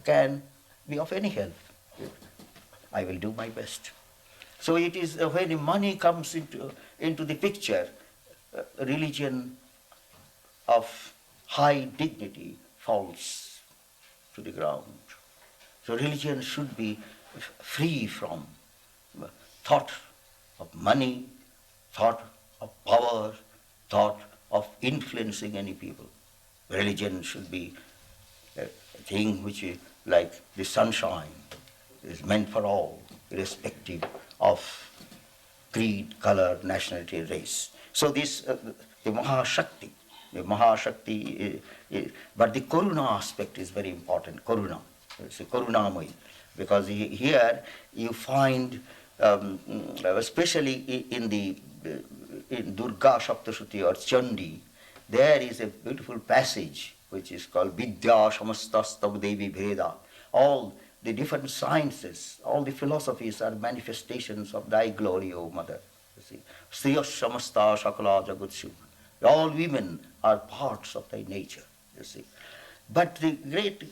can be of any help, I will do my best. So it is when money comes into the picture, religion of high dignity falls to the ground. So religion should be free from thought of money, thought of power, thought of influencing any people. Religion should be a thing which is like the sunshine, is meant for all, irrespective of creed, color, nationality, race. So this, the Mahashakti, but the Karuna aspect is very important, Karuna. It's a Karunamai, because here you find, especially in Durga Saptashruti or Chandi, there is a beautiful passage which is called Vidya Samastastav Devi Bheda. All the different sciences, all the philosophies are manifestations of thy glory, O Mother. You see, Sriya Samasta Shakala Jagutshu. All women are parts of thy nature, you see. But the great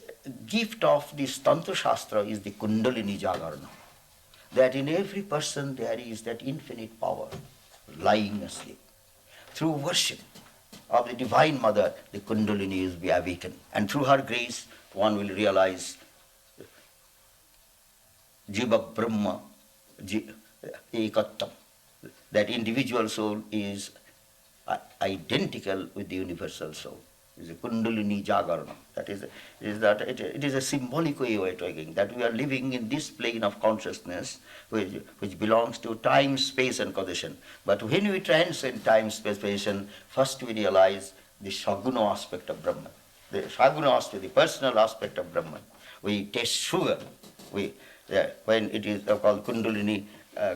gift of this Tantra Shastra is the Kundalini Jagarana. That in every person there is that infinite power lying asleep. Through worship of the Divine Mother, the Kundalini is be awakened. And through her grace, one will realize Jiva Brahma Ekattam. That individual soul is identical with the universal soul. It is a Kundalini Jagarana. It is a symbolic way of talking, that we are living in this plane of consciousness which belongs to time, space and causation. But when we transcend time, space, causation, first we realize the Shaguna aspect of Brahman. The Shaguna aspect, the personal aspect of Brahman. We taste sugar. When it is called Kundalini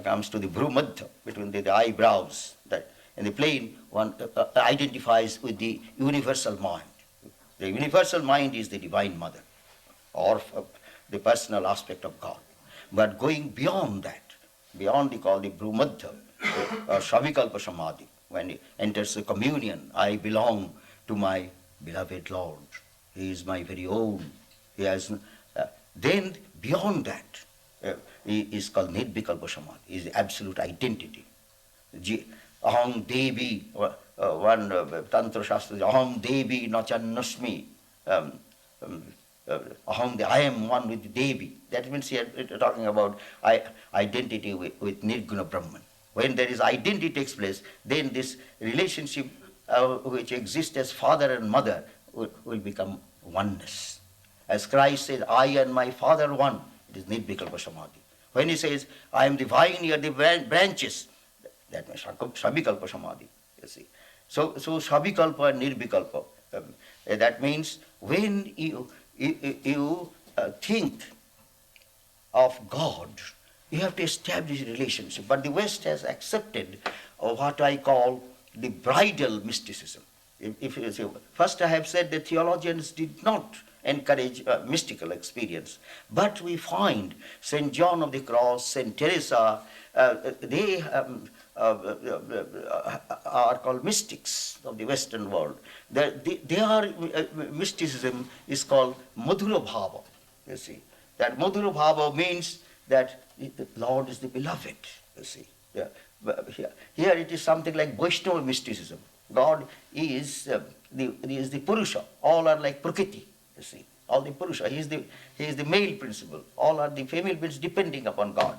comes to the Bhrumadhya, between the eyebrows, that in the plane one identifies with the universal mind. The universal mind is the Divine Mother, or the personal aspect of God. But going beyond that, beyond the Bhrumadhya, or Shavikalpa Samadhi, when it enters the communion, I belong to my beloved Lord. He is my very own. He has. Then beyond that is called Nirvikalpa Samadhi, is the absolute identity. Aham Devi, one Tantra Shastra, Aham Devi Nachannasmi. I am one with Devi. That means here we're talking about identity with Nirguna Brahman. When there is identity takes place, then this relationship which exists as father and mother will become oneness. As Christ says, I and my Father one, it is Nirvikalpa Samadhi. When he says, I am the vine, you are the branches, that means Shabikalpa Samadhi, you see. So Shabikalpa and Nirvikalpa, that means when you think of God, you have to establish a relationship. But the West has accepted what I call the bridal mysticism. If you say, first I have said the theologians did not encourage mystical experience. But we find St. John of the Cross, St. Teresa, they are called mystics of the Western world. Their mysticism is called Madhura Bhava, you see. That Madhura Bhava means that the Lord is the beloved, you see. Yeah. Here it is something like Vaishnava mysticism. God is the Purusha. All are like Prakriti. You see, all the Purusha, he is the male principle. All are the female beings depending upon God.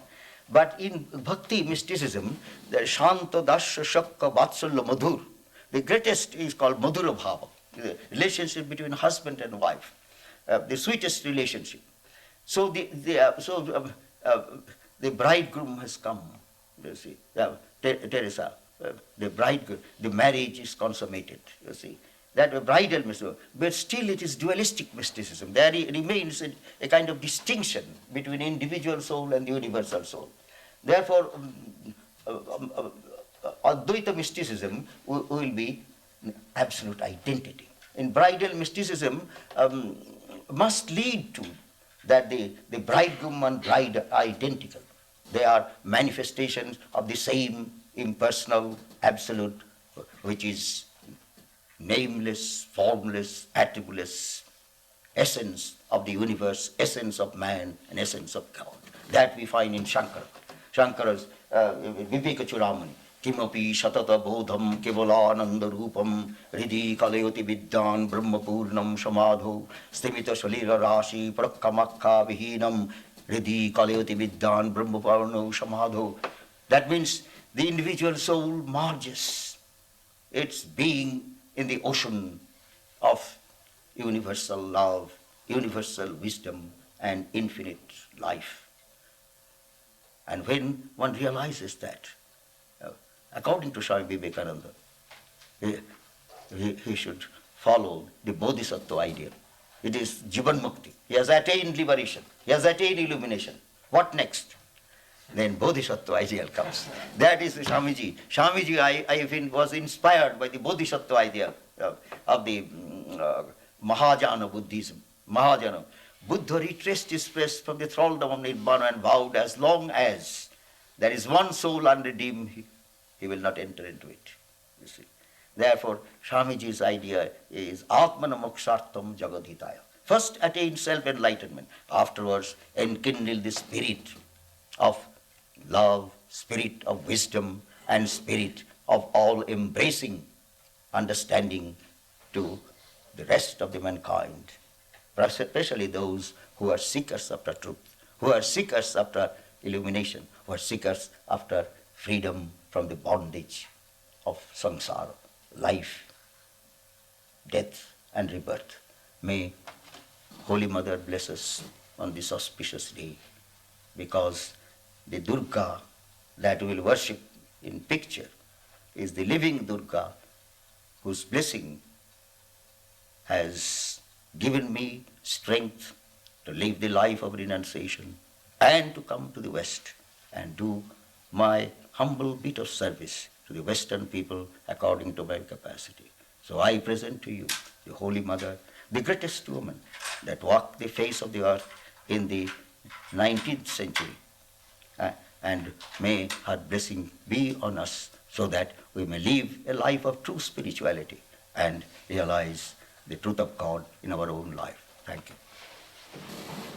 But in Bhakti mysticism, the Shanta, Dasya, Shakka, Vatsalya, Madhur, the greatest is called Madhura Bhava, the relationship between husband and wife, the sweetest relationship. So the bridegroom has come, you see, Teresa, the bridegroom, the marriage is consummated, you see. That bridal mysticism, but still it is dualistic mysticism. There remains a kind of distinction between individual soul and the universal soul. Therefore, Advaita mysticism will be absolute identity. In bridal mysticism must lead to that the bridegroom and bride are identical. They are manifestations of the same impersonal absolute, which is nameless, formless, attributeless essence of the universe, essence of man, and essence of God. That we find in Shankara. Shankara's Viveka Churamani. Kimapi Shatata Bodham Kevalananda Rupam Ridhi Kalayoti Vidyan Brahma Purnam Samadho Stimita Shalila Rashi Prakamakha Vihinam Ridhi Kalayoti Vidyan Brahma Purnam Samadho. That means the individual soul merges its being in the ocean of universal love, universal wisdom, and infinite life. And when one realizes that, according to Swami Vivekananda, he should follow the Bodhisattva ideal. It is Jivan Mukti. He has attained liberation. He has attained illumination. What next? Then Bodhisattva ideal comes. That is Swamiji. Swamiji, I think, was inspired by the Bodhisattva ideal of the Mahajana Buddhism. Mahajana. Buddha retraced his steps from the thraldom of Nibbana and vowed, as long as there is one soul unredeemed, he will not enter into it. You see. Therefore, Swamiji's idea is Atmana Mokshartam Jagadhitaya. First attain self-enlightenment, afterwards enkindle the spirit of love, spirit of wisdom, and spirit of all-embracing understanding to the rest of the mankind, especially those who are seekers after truth, who are seekers after illumination, who are seekers after freedom from the bondage of samsara, life, death, and rebirth. May Holy Mother bless us on this auspicious day, because the Durga that we will worship in picture is the living Durga, whose blessing has given me strength to live the life of renunciation and to come to the West and do my humble bit of service to the Western people according to my capacity. So I present to you the Holy Mother, the greatest woman that walked the face of the earth in the 19th century. And may her blessing be on us so that we may live a life of true spirituality and realize the truth of God in our own life. Thank you.